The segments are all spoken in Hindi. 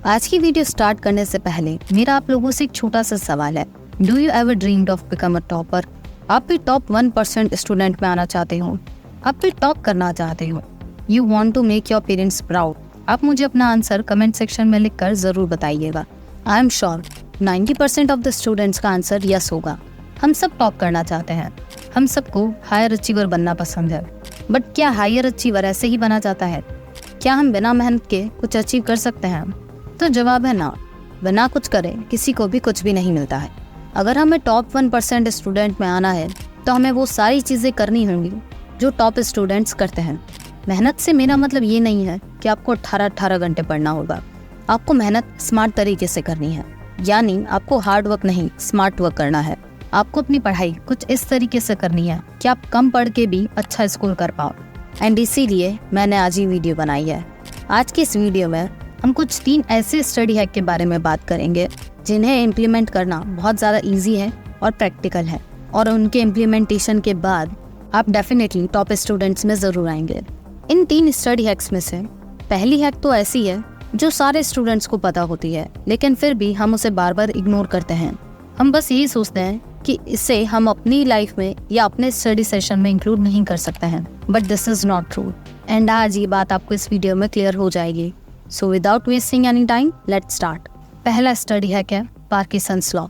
आज की वीडियो स्टार्ट करने से पहले मेरा आप लोगों से एक छोटा सा सवाल है। Do you ever dreamed of become a topper? आप भी टॉप 1% स्टूडेंट में आना चाहते हो? आप भी टॉप करना चाहते हो? You want to make your parents proud? आप मुझे अपना आंसर कमेंट सेक्शन में लिखकर ज़रूर बताइएगा। I am sure 90% of the students का आंसर यस होगा। हम सब टॉप करना चाहते हैं। हम सबको हायर अचीवर बनना पसंद है। बट क्या हायर अचीवर ऐसे ही बना जाता है? क्या हम बिना मेहनत के कुछ अचीव कर सकते हैं? तो जवाब है ना। बिना कुछ करे किसी को भी कुछ भी नहीं मिलता है। अगर हमें टॉप 1% स्टूडेंट में आना है तो हमें वो सारी चीज़ें करनी होंगी जो टॉप स्टूडेंट्स करते हैं। मेहनत से मेरा मतलब ये नहीं है कि आपको 18 घंटे पढ़ना होगा। आपको मेहनत स्मार्ट तरीके से करनी है, यानी आपको हार्ड वर्क नहीं स्मार्ट वर्क करना है। आपको अपनी पढ़ाई कुछ इस तरीके से करनी है कि आप कम पढ़ के भी अच्छा स्कोर कर पाओ। एंड इसीलिए मैंने आज ये वीडियो बनाई है। आज की इस वीडियो में हम कुछ 3 ऐसे स्टडी हैक के बारे में बात करेंगे जिन्हें इम्प्लीमेंट करना बहुत ज़्यादा इजी है और प्रैक्टिकल है, और उनके इम्प्लीमेंटेशन के बाद आप डेफिनेटली टॉप स्टूडेंट्स में ज़रूर आएंगे। इन 3 स्टडी हैक्स में से पहली हैक तो ऐसी है जो सारे स्टूडेंट्स को पता होती है, लेकिन फिर भी हम उसे बार बार इग्नोर करते हैं। हम बस यही सोचते हैं कि इसे हम अपनी लाइफ में या अपने स्टडी सेशन में इंक्लूड नहीं कर सकते हैं, but this is not true. And आज ये बात आपको इस वीडियो में क्लियर हो जाएगी। So without wasting any time let's start. पहला स्टडी हैक है पार्किंसंस लॉ।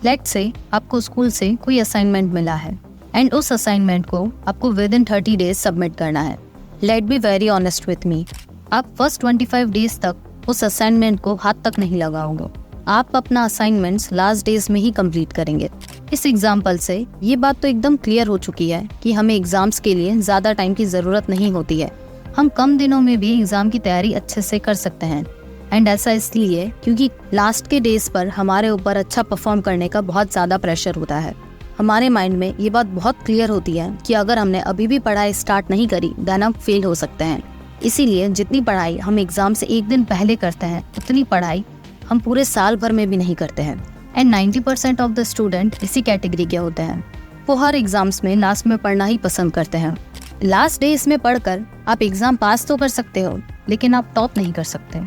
लेट्स से आपको स्कूल से कोई असाइनमेंट मिला है एंड उस असाइनमेंट को आपको विद इन 30 डेज सबमिट करना है। Let be very honest with me, आप फर्स्ट 25 डेज तक उस असाइनमेंट को हाथ तक नहीं लगाओगे। आप अपना असाइनमेंट्स लास्ट डेज में ही कंप्लीट करेंगे। इस एग्जाम्पल से ये बात तो एकदम क्लियर हो चुकी है कि हमें एग्जाम्स के लिए ज़्यादा टाइम की ज़रूरत नहीं होती है। हम कम दिनों में भी एग्ज़ाम की तैयारी अच्छे से कर सकते हैं। एंड ऐसा इसलिए क्योंकि लास्ट के डेज पर हमारे ऊपर अच्छा परफॉर्म करने का बहुत ज़्यादा प्रेशर होता है। हमारे माइंड में ये बात बहुत क्लियर होती है कि अगर हमने अभी भी पढ़ाई स्टार्ट नहीं करी देन हम फेल हो सकते हैं। इसीलिए जितनी पढ़ाई हम एग्ज़ाम से एक दिन पहले करते हैं उतनी पढ़ाई हम पूरे साल भर में भी नहीं करते हैं। एंड 90% ऑफ द स्टूडेंट इसी कैटेगरी के होते हैं। वो हर एग्जाम्स में लास्ट में पढ़ना ही पसंद करते हैं। लास्ट डे इसमें पढ़कर आप एग्ज़ाम पास तो कर सकते हो, लेकिन आप टॉप नहीं कर सकते।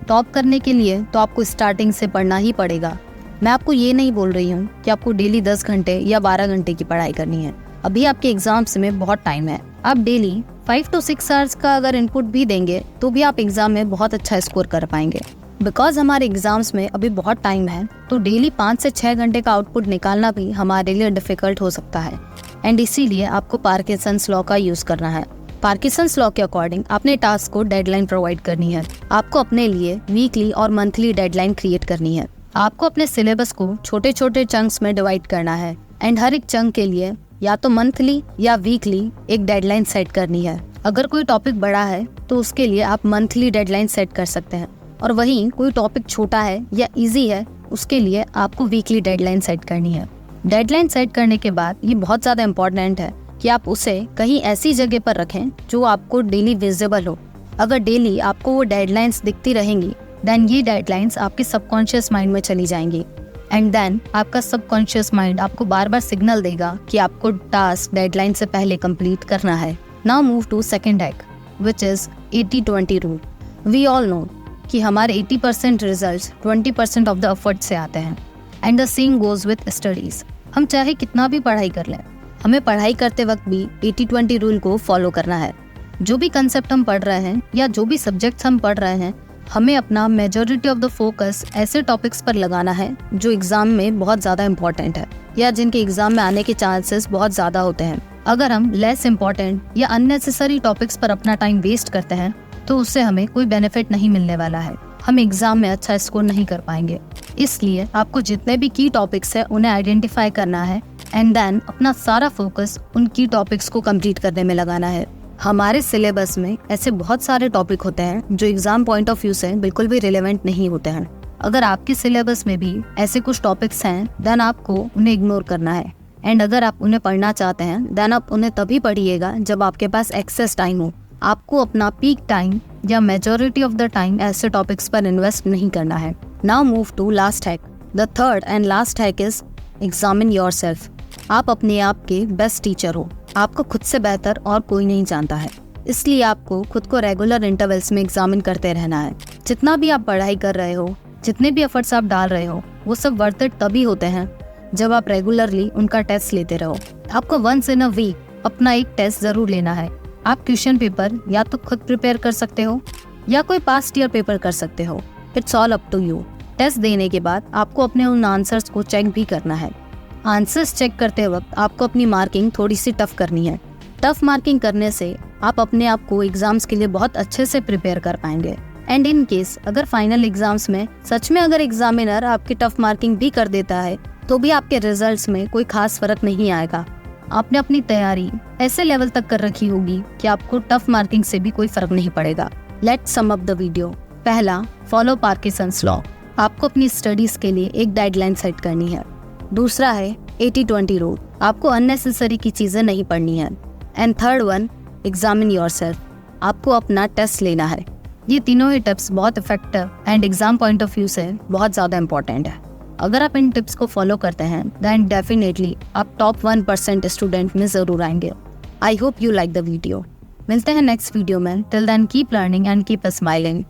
टॉप करने के लिए तो आपको स्टार्टिंग से पढ़ना ही पड़ेगा। मैं आपको ये नहीं बोल रही हूँ कि आपको डेली 10 घंटे या 12 घंटे की पढ़ाई करनी है। अभी आपके एग्जाम्स में बहुत टाइम है। आप डेली 5 to 6 आवर्स का अगर इनपुट भी देंगे तो भी आप एग्जाम में बहुत अच्छा स्कोर कर पाएंगे। बिकॉज हमारे एग्जाम्स में अभी बहुत टाइम है तो डेली 5 से 6 घंटे का आउटपुट निकालना भी हमारे लिए डिफिकल्ट हो सकता है। एंड इसीलिए आपको पार्किंसंस लॉ का यूज करना है। पार्किंसंस लॉ के अकॉर्डिंग अपने टास्क को डेडलाइन प्रोवाइड करनी है। आपको अपने लिए वीकली और मंथली डेडलाइन क्रिएट करनी है। आपको अपने सिलेबस को छोटे छोटे चंक्स में डिवाइड करना है एंड हर एक चंक के लिए या तो मंथली या वीकली एक डेडलाइन सेट करनी है। अगर कोई टॉपिक बड़ा है तो उसके लिए आप मंथली डेडलाइन सेट कर सकते हैं, और वहीं कोई टॉपिक छोटा है या इजी है उसके लिए आपको वीकली डेडलाइन सेट करनी है। डेडलाइन सेट करने के बाद ये बहुत ज़्यादा इम्पोर्टेंट है कि आप उसे कहीं ऐसी जगह पर रखें जो आपको डेली विजिबल हो। अगर डेली आपको वो डेडलाइंस दिखती रहेंगी देन ये डेडलाइंस आपके सबकॉन्शियस माइंड में चली जाएंगी एंड देन आपका सबकॉन्शियस माइंड आपको बार बार सिग्नल देगा कि आपको टास्क डेडलाइन से पहले कंप्लीट करना है। Now move to second hack which is 80-20 rule. We all know कि हमारे 80% रिजल्ट्स 20% ऑफ द एफर्ट से आते हैं। And the same goes with studies. हम चाहे कितना भी पढ़ाई कर लें, हमें पढ़ाई करते वक्त भी 80-20 रूल को फॉलो करना है। जो भी कंसेप्ट हम पढ़ रहे हैं या जो भी सब्जेक्ट्स हम पढ़ रहे हैं, हमें अपना मेजॉरिटी ऑफ द फोकस ऐसे टॉपिक्स पर लगाना है जो एग्जाम में बहुत ज़्यादा इंपॉर्टेंट है या जिनके एग्जाम में आने के चांसेस बहुत ज़्यादा होते हैं। अगर हम लेस इंपॉर्टेंट या अननेसेसरी टॉपिक्स पर अपना टाइम वेस्ट करते हैं तो उससे हमें कोई बेनिफिट नहीं मिलने वाला है। हम एग्जाम में अच्छा स्कोर नहीं कर पाएंगे। इसलिए आपको जितने भी की टॉपिक्स है उन्हें आइडेंटिफाई करना है एंड देन अपना सारा फोकस उन की टॉपिक्स को कंप्लीट करने में लगाना है। हमारे सिलेबस में ऐसे बहुत सारे टॉपिक होते हैं जो एग्जाम पॉइंट ऑफ व्यू से बिल्कुल भी रिलेवेंट नहीं होते हैं। अगर आपके सिलेबस में भी ऐसे कुछ टॉपिक्स हैं देन आपको उन्हें इग्नोर करना है। एंड अगर आप उन्हें पढ़ना चाहते हैं देन आप उन्हें तभी पढ़िएगा जब आपके पास एक्सेस टाइम हो। आपको अपना पीक टाइम या मेजॉरिटी ऑफ द टाइम ऐसे टॉपिक्स पर इन्वेस्ट नहीं करना है। Now move to last hack. The third and last hack is examine yourself. आप अपने आप के बेस्ट टीचर हो। आपको खुद से बेहतर और कोई नहीं जानता है, इसलिए आपको खुद को रेगुलर इंटरवल्स में एग्जामिन करते रहना है। जितना भी आप पढ़ाई कर रहे हो, जितने भी एफर्ट्स आप डाल रहे हो, वो सब वर्थ इट तभी होते हैं जब आप रेगुलरली उनका टेस्ट लेते रहो। आपको वंस इन अ वीक अपना एक टेस्ट जरूर लेना है। आप क्वेश्चन पेपर या तो खुद प्रिपेयर कर सकते हो या कोई पास्ट ईयर पेपर कर सकते हो। It's all up to you. Test देने के बाद आपको अपने उन आंसर्स को चेक भी करना है। आंसर्स चेक करते वक्त आपको अपनी मार्किंग थोड़ी सी टफ करनी है। टफ मार्किंग करने से आप अपने आप को एग्जाम्स के लिए बहुत अच्छे से प्रिपेयर कर पाएंगे। एंड इन केस अगर फाइनल एग्जाम्स में सच में अगर एग्जामिनर आपकी टफ मार्किंग भी कर देता है तो भी आपके रिजल्ट्स में कोई खास फर्क नहीं आएगा। आपने अपनी तैयारी ऐसे लेवल तक कर रखी होगी कि आपको टफ मार्किंग से भी कोई फर्क नहीं पड़ेगा। Let's sum up the video. पहला, फॉलो पार्किंसंस लॉ। आपको अपनी स्टडीज के लिए एक डेडलाइन सेट करनी है। दूसरा है 80-20 रूल। आपको अननेसेसरी की चीजें नहीं पढ़नी है। And third one, examine yourself. आपको अपना टेस्ट लेना है। ये तीनों ही टिप्स बहुत effective and exam point of view से बहुत ज़्यादा इंपॉर्टेंट है। अगर आप इन टिप्स को फॉलो करते हैं देन डेफिनेटली आप टॉप 1% स्टूडेंट में ज़रूर आएंगे। I hope you like the video. मिलते हैं नेक्स्ट वीडियो में। Till then keep learning and keep smiling.